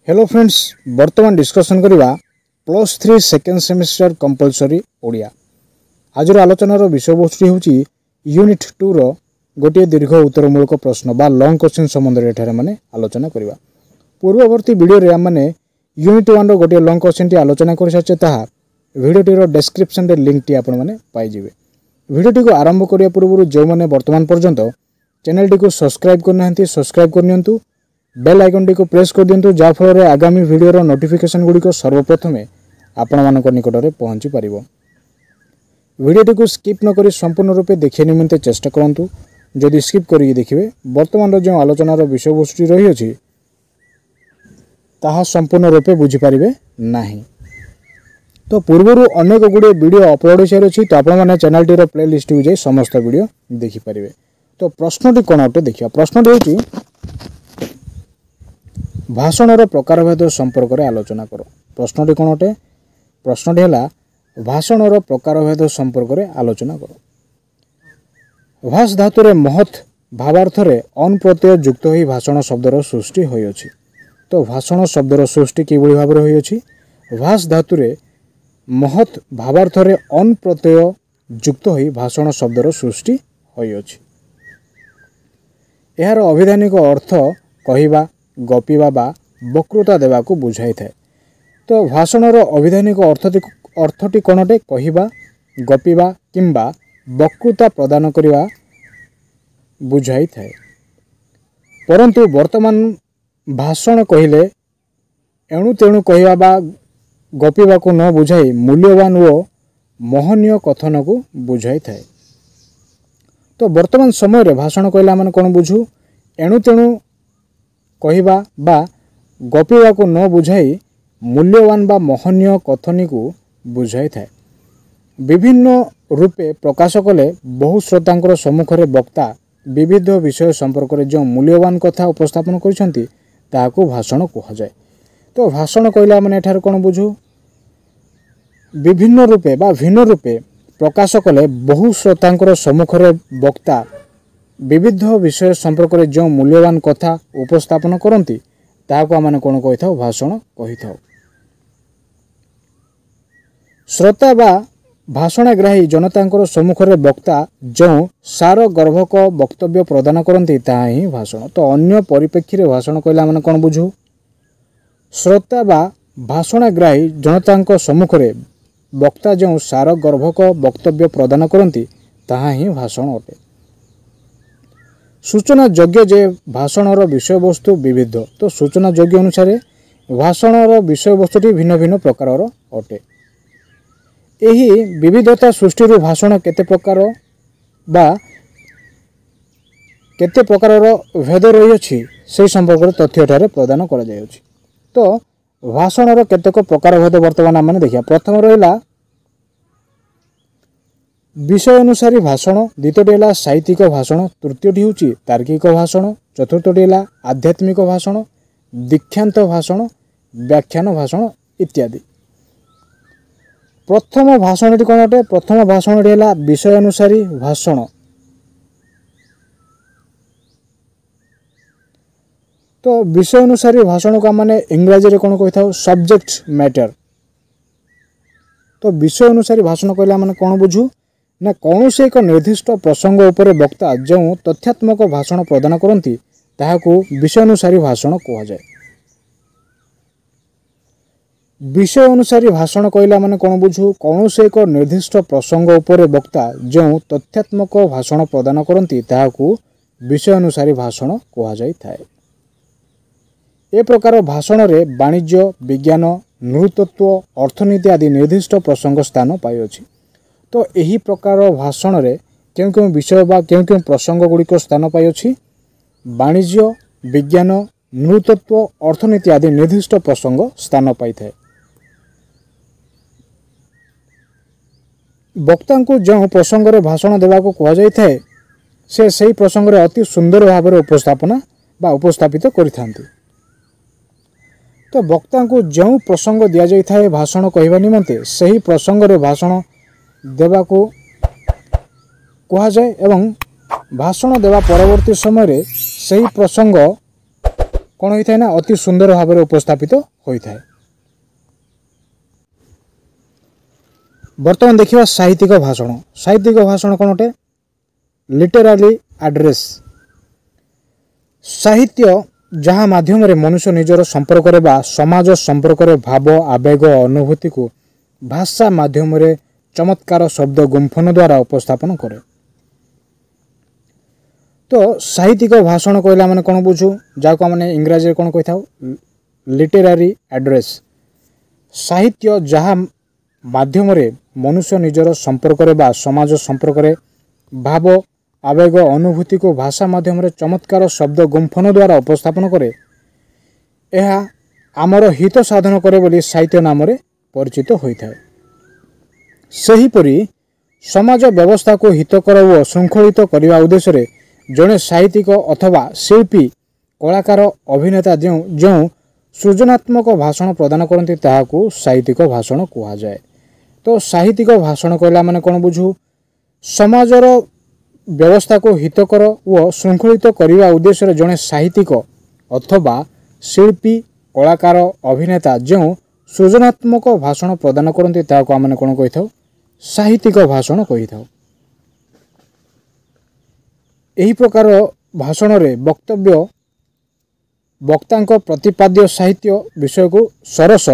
Hello friends, वर्तमान discussion करवा +3 second semester compulsory Odia. आज आलोचनार विषय वस्तु हूँ यूनिट 2 रो गोटे दीर्घ उत्तरमूलक प्रश्न बा लॉन्ग क्वेश्चन संबंध में माने आलोचना करवा। पूर्ववर्ती वीडियो रे हमने यूनिट 1 रो गोटे लॉन्ग क्वेश्चन टी आलोचना कर साचे ताहा वीडियोटी रो डिस्क्रिप्शन रे लिंक टी आपण माने पाई जिवे। वीडियोटी को आरंभ करिया पूर्व जो माने वर्तमान पर्यंत चैनल टी को सब्सक्राइब करनांती सब्सक्राइब करनियंतु, बेल आइकन टी को प्रेस कर दिंतु जाफल रे आगामी वीडियो नोटिफिकेशन गुडी को सर्वप्रथमे आपण मानक निकट में पहुँची पारिबो। वीडियोटी को स्किप न करी संपूर्ण रूपे देखिए निमंते चेष्टा करंतु। जदि स्किप करी देखिए वर्तमान जो आलोचनार विषय वस्तु रही अछि ताहा संपूर्ण रूपे बुझी पारिबे नाही। तो पूर्वरु अनेक गुडे वीडियो अपलोड हो सारी अछि, तो आपण माने चैनल टी रो प्लेलिस्ट को जाई समस्त वीडियो देखि पारिबे। तो प्रश्नटी कोन अटे देखिया। प्रश्नटी होछि भाषणर प्रकारभेद संपर्क में आलोचना कर। प्रश्नटी कोन अटे? प्रश्नटी है भाषणर प्रकारभेद संपर्क में आलोचना कर। भाष धातुरे महत् भावार्थरे अन प्रत्यय युक्त होई भाषण शब्दर सृष्टि होई अछि। तो भाषण शब्दर सृष्टि किभଳି भाबरे होई अछि? भाष धातुरे महत् भावार्थरे अन प्रत्यय युक्त होई भाषण शब्दर सृष्टि होई अछि। एहार अभिधानिक अर्थ कहिबा, गपिबा बा वक्तृता देवा को बुझाई थाए। तो भाषणर अभिधानिक अर्थटी कोनटे? कहिबा, गपिबा किंबा वक्तृता प्रदान करिवा बुझाई थाए। परंतु वर्तमान भाषण कहिले एणु तेणु कहिबा बा गपिबा को न बुझाई मूल्यवान व महनीय कथन को बुझाई थाए। तो वर्तमान समय रे भाषण कहला माने कोन बुझू? एणु तेणु कहिबा बा गपिबा को न बुझाई मूल्यवान बा महनीय कथनी को बुझाई थाए। विभिन्न रूपे प्रकाश कले बहु श्रोतांकर सम्मुख रे वक्ता विविध विषय संपर्क रे जो मूल्यवान कथा उपस्थापन करिसंती ताहाको भाषण कहा जाए। तो भाषण कहला माने एठार कोन बुझू? विभिन्न रूपे बा भिन्न रूपे प्रकाश कले बहु श्रोतांकर सम्मुख रे वक्ता विविध विषय संपर्क में जो मूल्यवान कथा उपस्थापन करती ताहाको आम कौन कही था? भाषण कही था। श्रोता बा भाषणग्राही जनता सम्मुख में वक्ता जो सार गर्भक वक्तव्य प्रदान करती ताहा ही भाषण। तो अन्य परिप्रेक्षी रे भाषण कहले आम कौन बुझू? श्रोता बा भाषणग्राही जनता सम्मुख में वक्ता जो सार गर्भक वक्तव्य प्रदान करती ताहा ही भाषण अटे। सूचना योग्य जे भाषणर विषय वस्तु विविध। तो सूचना योग्य अनुसार भाषणर विषय वस्तुटी भिन्न भिन्न प्रकार अटे। एही विविधता सृष्टि भाषण केते प्रकार बा केते प्रकार भेद रही अछि से संपर्क तथ्य ठारे प्रदान करा जाय अछि। तो भाषणर केतेक प्रकार भेद वर्तमान आम देखिया। प्रथम रहिला विषय अनुसारी भाषण, द्वितीयटी है साहित्यिक भाषण, तृतीयटी हूँ तार्किक भाषण, चतुर्थटी है आध्यात्मिक भाषण, दीक्षांत भाषण, व्याख्यान भाषण इत्यादि। प्रथम भाषणटी कौन अटे? प्रथम भाषणटी है विषय अनुसारी भाषण। तो विषय अनुसारी भाषण को माने इंग्राजी रे कौन कही था? Subject matter. तो विषय अनुसारी भाषण कहला माने कौन बुझू ना? कौन से एक निर्दिष्ट प्रसंग उपरे वक्ता जो तथ्यात्मक भाषण प्रदान करती ताहाको विषय अनुसारी भाषण कहा जाए। विषय अनुसारी भाषण कहला माने कौन बुझू? कौन से एक निर्दिष्ट प्रसंग उपरे वक्ता जो तथ्यात्मक भाषण प्रदान करती ताहाको विषय अनुसारी भाषण कहा जाई थाए। ए प्रकार भाषण रे वाणिज्य, विज्ञान, नृतत्व, अर्थनीति आदि निर्दिष्ट प्रसंग स्थान पाई अछि। तो यही प्रकार भाषण रे क्यों क्यों विषय बा क्यों क्यों प्रसंग गुड़िक स्थान पाई अछि? वाणिज्य, विज्ञान, नृतत्व, अर्थनीति आदि निर्दिष्ट प्रसंग स्थान पाई थाए। वक्ता को जो प्रसंग रे भाषण देवा को कहा जाय थाए से सही प्रसंग रे अति सुंदर भाव में उपस्थापना बा उपस्थापित करिथांती। तो वक्ता को जो प्रसंग दिया जाय थाए भाषण कहवा निमंते सही प्रसंग रे भाषण देवा को कहा जाए एवं भाषण देवा परवर्ती समय रे सही प्रसंग कौन होता है ना अति सुंदर भाव में उपस्थापित होता है। बर्तमान देखिए साहित्यिक भाषण। साहित्यिक भाषण कौन अटे? लिटरारी एड्रेस। साहित्य जहाँ माध्यम रे मनुष्य निजर संपर्क रे बा समाज संपर्क रे भाव आवेग अनुभूति को भाषा माध्यम रे चमत्कार शब्द गुंफन द्वारा उपस्थापन करे। तो साहित्यिक भाषण कहला माने कौन बुझू, जाको माने इंग्राजी रे कौन कहि थाउ लिटरारी एड्रेस। साहित्य जहाँ माध्यम रे मनुष्य निजर संपर्क रे बा समाज संपर्क रे भाव आवेग अनुभूति को भाषा माध्यम रे चमत्कार शब्द गुंफन द्वारा उपस्थापन करे, यह आमर हित साधन करे बोली साहित्य नाम रे परिचित होता है। सेहीपरि समाज व्यवस्था को हितकर व श्रृंखलित करने उद्देश्य रे जड़े साहित्यिक अथवा शिल्पी कलाकार अभिनेता जो जो सृजनात्मक भाषण प्रदान करती ताहाकू साहित्यिक भाषण कहा जाए। तो साहित्यिक भाषण कहला माने कौन बुझू, समाजर व्यवस्था को हितकर व श्रृंखलित करने उद्देश्य रे जड़े साहित्यिक अथवा शिल्पी कलाकार अभिनेता जो सृजनात्मक भाषण प्रदान करती ताहाकू आमने कौन कहि थाउ साहित्यिक भाषण कहि थाउ। एही प्रकार भाषण रे वक्तव्य वक्तांक प्रतिपाद्य साहित्य विषय को सरस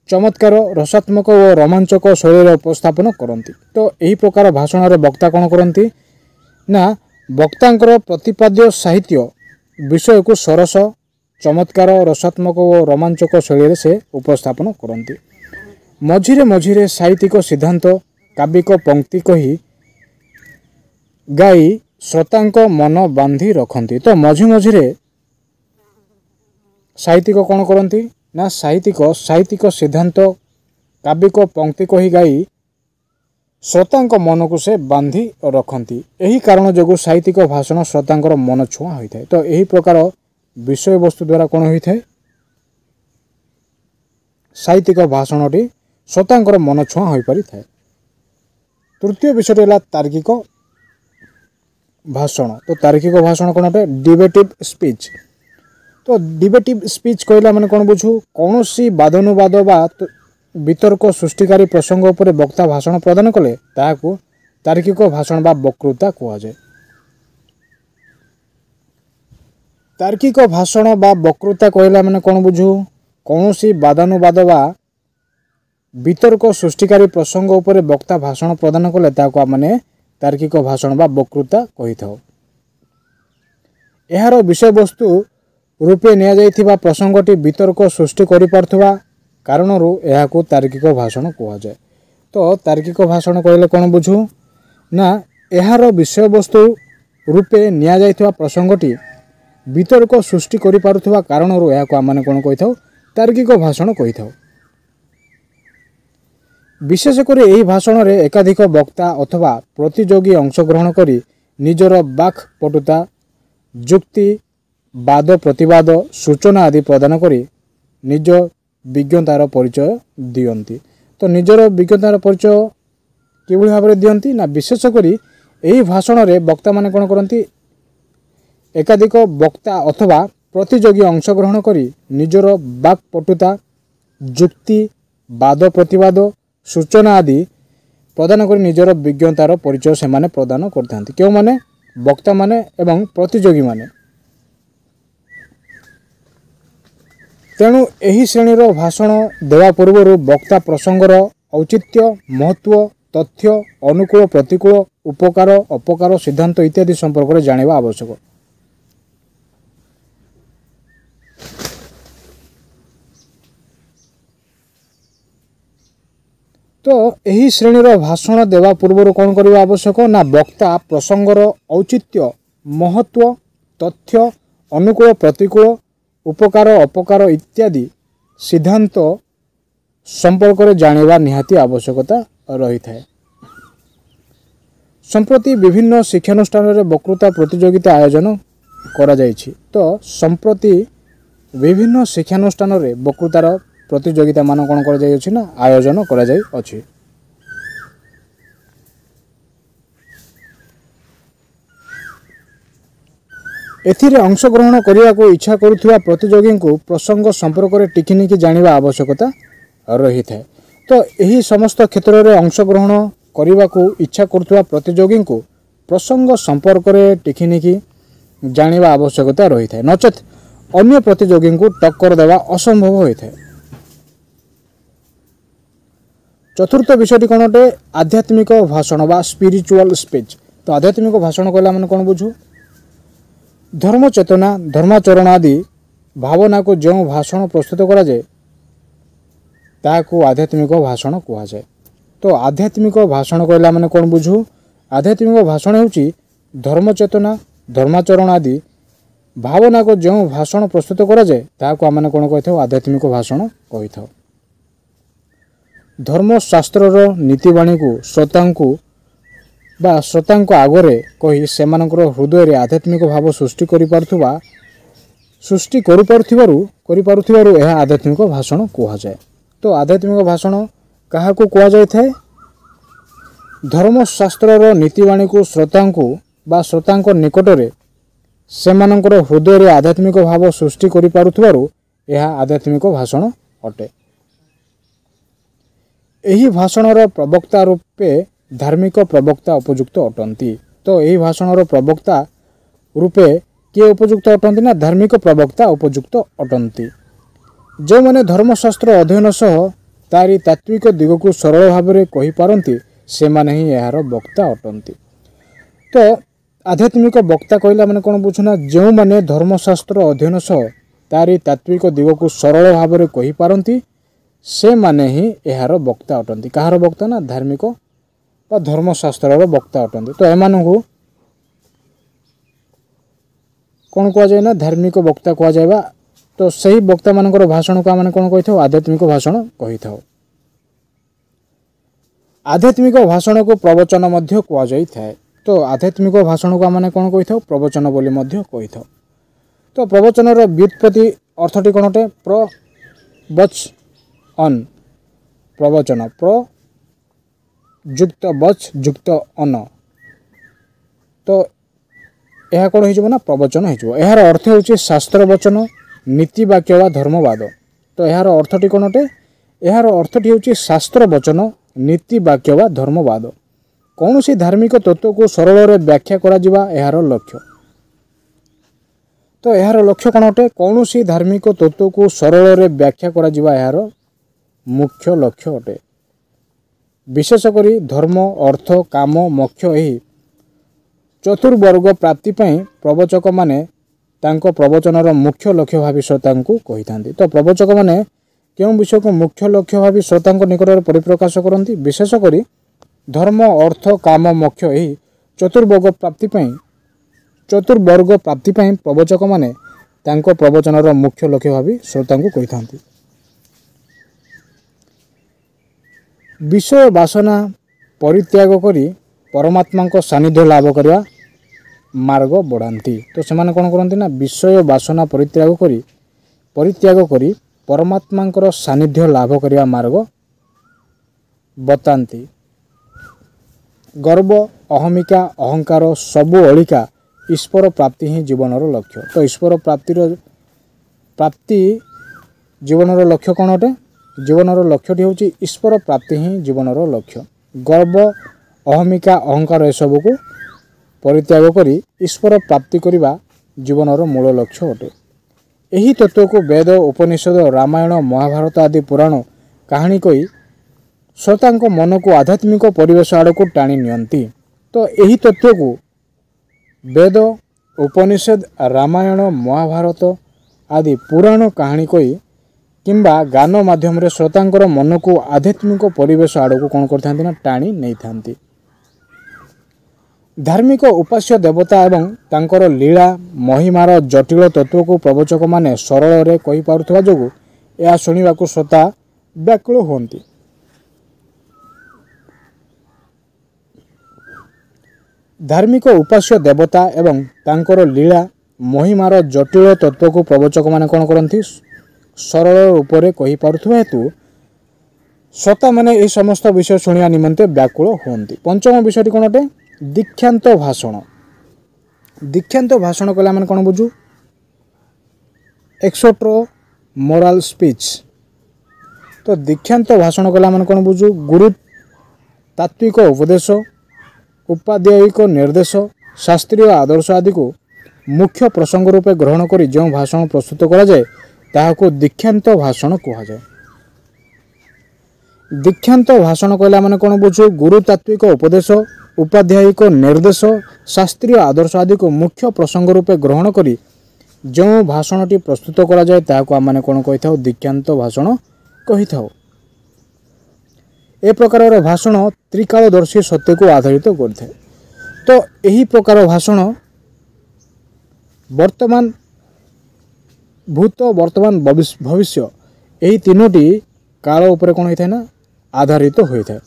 चमत्कार रसात्मक और रोमांचक शैली उपस्थापन करती। तो यही प्रकार भाषण रे वक्ता कौन करती ना वक्तांकर प्रतिपाद्य साहित्य विषय को सरस चमत्कार रसात्मक और रोमांचक शैली से उपस्थापन करती। मझिरे मझिरे साहित्यिक सिद्धांत काव्यिक पंक्ति कही गाई श्रोतांक मन बांधी रखती। तो मझि मझिरे साहित्यिक कौन करती ना साहित्यिक सिद्धांत काव्यिक पंक्ति कही गाई श्रोतांक मन को से बांधी रखती। यही कारण जो साहित्यिक भाषण श्रोतांकर मन छुआ होता है। तो यही प्रकार विषय वस्तु द्वारा कौन होता है साहित्यिक भाषणटी श्रोतांकर मन छुआ हो पारि थाए। तृतीय विषय है तार्किक भाषण। तो तार्किक भाषण कौन अटे? डिबेटिव स्पीच। तो डिबेटिव स्पीच कहला माने कौन बुझू, कौन सी वादानुवाद बा वितर्क सृष्टिकारी प्रसंग उपर वक्ता भाषण प्रदान कले ताहाकू तार्किक भाषण बा वक्तृता कहा जाए। तार्किक भाषण बा वक्तृता कहला माने कौन बुझू, कौन सी वादानुवाद बा वितर्क सृष्टिकारी प्रसंग उपर वक्ता भाषण प्रदान कले ताहाकू आमने तार्किक भाषण बा वक्तृता कहि थाउ। एहार विषय वस्तु रूपे निया जाइथिबा प्रसंगटी वितर्क सृष्टि करि पारथुवा कारणरू एहाकू तार्किक भाषण कहा जाए। तो तार्किक भाषण कहले कौन बुझू ना एहार विषय वस्तु रूपे निया जाइथिबा प्रसंगटी वितर्क सृष्टि करि पारथुवा कारणरू एहाकू आमने कौन कहि थाउ तार्किक भाषण कहि थाउ। विशेषकर यही भाषण रे एकाधिक वक्ता अथवा प्रतियोगी अंशग्रहण करी निजर बाक पटुता जुक्ति वाद प्रतिवाद सूचना आदि प्रदान करी निज विज्ञतार परिचय दियंती। तो निजर विज्ञतार परिचय किभଳି भाव दियंती ना विशेषकर यही भाषण रे वक्ता माने कौन करती एकाधिक वक्ता अथवा प्रतियोगी अंशग्रहण करी निजर बाक पटुता जुक्ति वाद प्रतिवाद सूचना आदि प्रदान कर निजर विज्ञतार परिचय से माने प्रदान करता। क्यों माने वक्ता माने एवं प्रतियोगी माने। तेणु यही श्रेणीर भाषण देवा पूर्व वक्ता प्रसंगर औचित्य महत्व तथ्य अनुकूल प्रतिकूल उपकार अपकार सिद्धांत इत्यादि संपर्क में जानिबा आवश्यक। तो यही श्रेणीर भाषण देवा पूर्व कौन करने आवश्यक ना वक्ता प्रसंगर औचित्य महत्व तथ्य अनुकूल प्रतिकूल उपकार अपकार इत्यादि सिद्धांत संपर्क में जानिबा निहाती आवश्यकता रही थाए। संप्रति विभिन्न शिक्षानुष्ठान रे वक्तृता प्रतियोगिता आयोजन करा जायछि। तो संप्रति विभिन्न शिक्षानुष्ठान रे वक्तृतार प्रतियोगिता मान कौन करा जायछि ना आयोजन करा जाय अछि। एथिरे अंशग्रहण करने को इच्छा करुवा प्रतियोगी को प्रसंग संपर्क में टिकिनिकी जानिबा आवश्यकता रही है। तो यही समस्त क्षेत्र में अंशग्रहण करने को इच्छा करुवा प्रतियोगी को प्रसंग संपर्क में टिकिनिकी जानिबा आवश्यकता रही है, नचेत अन्य प्रतियोगी को टक्कर देवा असंभव होता है। चतुर्थ विषयटी कौन अटे? आध्यात्मिक भाषण बा स्पिरिचुअल स्पीच। तो आध्यात्मिक भाषण कहला मैंने कौन बुझू? धर्म चेतना धर्माचरण आदि भावना को जो भाषण प्रस्तुत करा जाए ताको आध्यात्मिक भाषण कहा जाए। तो आध्यात्मिक भाषण कहला मैंने कौन बुझू? आध्यात्मिक भाषण होची धर्म चेतना धर्माचरण आदि भावना को जो भाषण प्रस्तुत करा जाए ताको आमने कौन कही था? आध्यात्मिक भाषण कही था। धर्मशास्त्र नीतिवाणी को श्रोता आगरे कही से हृदय में आध्यात्मिक भाव सृष्टि करुथिबारु यह आध्यात्मिक भाषण कहा जाए। तो आध्यात्मिक भाषण क्या कहा जाए? धर्मशास्त्र नीतिवाणी को श्रोता निकट में से हृदय में आध्यात्मिक भाव सृष्टि करुथिबारु यह आध्यात्मिक भाषण अटे। यही भाषणर प्रवक्ता रूपे धार्मिक प्रवक्ता उपयुक्त अटंती। तो यही भाषणर प्रवक्ता रूपे किए उपयुक्त अटंती ना? धार्मिक प्रवक्ता उपयुक्त अटंती। जो मैंने धर्मशास्त्र अध्ययन सह तारी तात्विक दिग को सरल भाव में कही पारती से माने ही यार वक्ता अटंती। तो आध्यात्मिक वक्ता कहला मैंने कौन बुझुना? जो मैंने धर्मशास्त्र अध्ययन सह तारी तात्विक दिग को सरल भाव में कही पारती से माने ही यार वक्ता अटंती। कहार वक्ता ना? धार्मिक व धर्मशास्त्र वक्ता अटंती। तो एमान को कौन कह जाए ना? धार्मिक वक्ता कह जाए। तो सही वक्ता मानकर भाषण को आम कौन कही था? आध्यात्मिक भाषण कही था। आध्यात्मिक भाषण को प्रवचन मध्य कह जाई था। तो आध्यात्मिक भाषण को आम कौन कही था? प्रवचन बोली मध्य कही था। तो प्रवचनर व्युत्पत्ति अर्थटी कौन अटे? प्रवच अन प्रवचन प्र जुक्त बच जुक्त अन। तो यह कौन हो? प्रवचन हो। यार अर्थ हूँ शास्त्र वचन नीति वाक्य वा धर्मवाद। तो यार अर्थटी कौन अटे? यार अर्थटी हूँ शास्त्र वचन नीति वाक्य वा धर्मवाद। कौन सी धार्मिक तत्व को सरल रे व्याख्या करा जिबा यार लक्ष्य। तो यार लक्ष्य कौन अटे? कौन सी धार्मिक तत्व को सरल रे व्याख्या करा जिबा यार मुख्य लक्ष्य अटे। विशेषकर धर्म अर्थ काम मोक्ष यही चतुर्वर्ग प्राप्ति प्रवचक माने तांको प्रवचनर मुख्य लक्ष्य भावी श्रोता को कही था। तो प्रवचक माने क्यों विषय को मुख्य लक्ष्य भावी श्रोता निकट में परिप्रकाश करती? विशेषकर धर्म अर्थ काम मोक्ष यही चतुर्वर्ग प्राप्ति प्रवचक माने तांको प्रवचनर मुख्य लक्ष्य भावी श्रोता को कही था। विषय वासना परित्याग करी परमात्मा को सानिध्य लाभ करवा मार्ग बढ़ाती। तो से कौन करती ना? विषय वासना परित्याग करी परमात्मा सानिध्य लाभ करवा मार्ग बताती। गर्व अहमिका अहंकार सबू अलिका ईश्वर प्राप्ति ही जीवनर लक्ष्य। तो ईश्वर प्राप्ति जीवनर लक्ष्य कौन अटे? जीवनर लक्ष्यटी हूँ ईश्वर प्राप्ति ही जीवनर लक्ष्य। गर्व अहमिका अहंकार एसबू को परित्याग करी ईश्वर प्राप्ति करने जीवनर मूल लक्ष्य अटे। यही तत्व को वेद उपनिषद रामायण महाभारत आदि पुराण कहानी कही श्रोता मन को आध्यात्मिक परिवेश आड़ को टाणी नियंती। तो यही तत्व को वेद उपनिषद रामायण महाभारत आदि पुराण कहानी कही किंबा गान माध्यम रे श्रोतांकर मन को आध्यात्मिक परिवेश आड़ को कौन करथांती ना? टाणी नहीं थांती। धार्मिक उपास्य देवता एवं तांकर लीला महिमार जटिल तत्व को प्रवचक माने सरल रे कहि पारुथबा जोगु या सुनिबा को श्रोता व्याकुल होंती। धार्मिक उपास्य देवता एवं तांकर लीला महिमार जटिल तत्व को प्रवचक माने कौन करती? सरल रूप से कहि पारुथबा हेतु श्रोता माने ए समस्त विषय शुणिया निमंते व्याकुल होंती। पंचम विषयटी कौन अटे? दीक्षांत भाषण। दीक्षांत भाषण कहले आम कौन बुझू एक्सोट्रो मोराल स्पीच। तो दीक्षांत भाषण कहले आम कौन बुझू गुरु तात्विक उपदेश उपाध्यायिक निर्देश शास्त्रीय आदर्श आदि को मुख्य प्रसंग रूपे ग्रहण करी जो भाषण प्रस्तुत करा जाए ताहाको दीक्षांत भाषण कहा जाए। दीक्षांत भाषण कहले आम कौन बुझू गुरुतात्विक उपदेश उपाध्यायिक निर्देश शास्त्रीय आदर्श आदि को मुख्य प्रसंग रूपे ग्रहण करी जो भाषणटी प्रस्तुत करा जाए ताहाको आम कौन कही था दीक्षांत भाषण कही था। ए प्रकार भाषण त्रिकालदर्शी सत्य को आधारित करते। तो यही प्रकार भाषण वर्तमान भूत वर्तमान भविष्य यही तीनोटी काल उपर कौन होता है ना आधारित होता है।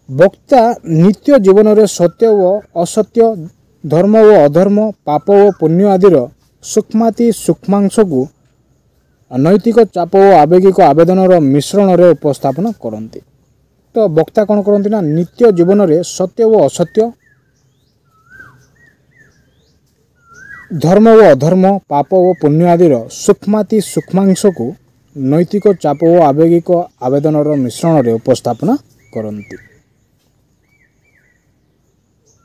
वक्ता नित्य जीवन में सत्य व असत्य धर्म व अधर्म पाप व पुण्य आदिर सूक्ष्माति सूक्ष्मांश को नैतिक चाप व आवेगिक आवेदन मिश्रण रे उपस्थापन करती। तो वक्ता कौन करती ना नित्य जीवन में सत्य व असत्य धर्म व अधर्म पाप व पुण्य आदिर सूक्ष्माति सूक्ष्मांश को नैतिक चाप व आवेगिक आवेदन मिश्रण रे उपस्थापन करती।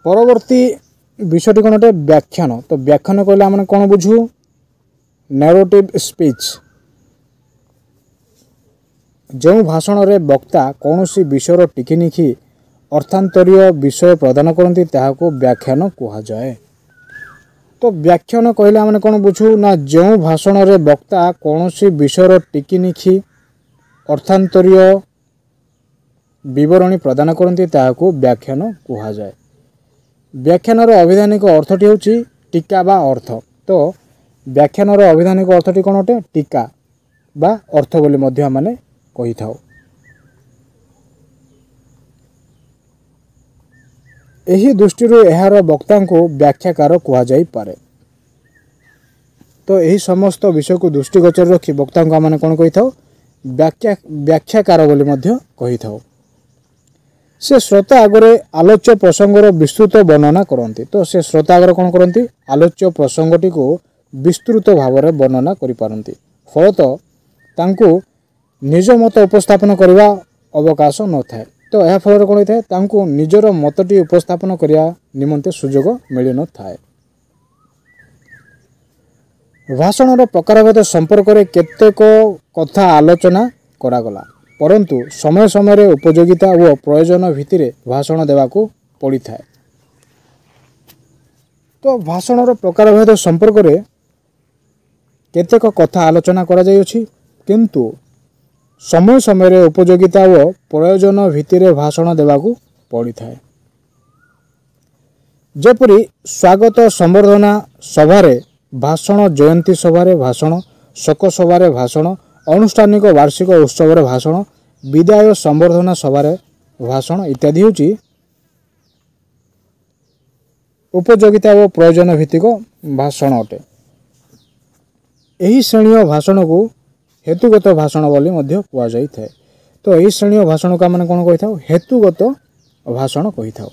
परवर्ती विषयटी कौन अटे व्याख्यान। तो व्याख्यान कहले आम कौन बुझू नैरेटिव स्पीच। जो भाषण रे वक्ता कौन सी विषय टिकिनिखि अर्थांतरीय विषय प्रदान करती ताहाको व्याख्यान कहा जाए। तो व्याख्यान कहले आम कौन बुझू ना जो भाषण रे वक्ता कौन सी विषय टिकिनिखि अर्थांतरीय विवरणी प्रदान करती ताहाको व्याख्यान कहा जाए। व्याख्यान अभिधानिक अर्थटी होची टीका बा अर्थ। तो व्याख्यान अभिधानिक अर्थटी कौन अटे टीका बा अर्थ बोली मध्य माने कही थाओ। एही दृष्टि यार वक्ता को व्याख्याकार कहा जाई पारे। तो यही समस्त विषय को दृष्टिगोचर रखी वक्ता को आम कौन कही थाओ व्याख्याकार बोली मध्य कही थाओ। से श्रोता आगरे आलोच्य प्रसंगर विस्तृत वर्णना करती। तो से श्रोता आगरे कौन करती आलोच्य प्रसंगटी को विस्तृत भाव में वर्णना करि पारंती। फलतः तांको निज मत उपस्थापन करने अवकाश न थाए। तो यह फल कौन होता है तांको निजर मतटी उपस्थापन करने निमंते सुजोग मिल न थाए। भाषण प्रकारभेद संपर्क में केतेक कथा आलोचना करागला परंतु समय समय उपयोगिता व प्रयोजन भित्तिर भाषण देवाको पड़ी थाए। तो भाषण प्रकारभेद संपर्क में केतेक कथा आलोचना करा जाय अछि किंतु समय समय उपयोगिता व प्रयोजन भित्तिर भाषण देवाको पड़ी थाए। जेपरि स्वागत संबर्धना सभारे भाषण जयंती सभारे भाषण शोक सभारे भाषण अनुष्ठानिक वार्षिक उत्सव भाषण विदाय संबर्धना सभारे भाषण इत्यादि होची उपयोगिता व प्रयोजन भित्तिक भाषण अटे। एही श्रेणी भाषण को हेतुगत भाषण बोली मध्य कुआ जाई थाए। तो एही श्रेणी भाषण को आम कौन कही था हेतुगत भाषण कही था।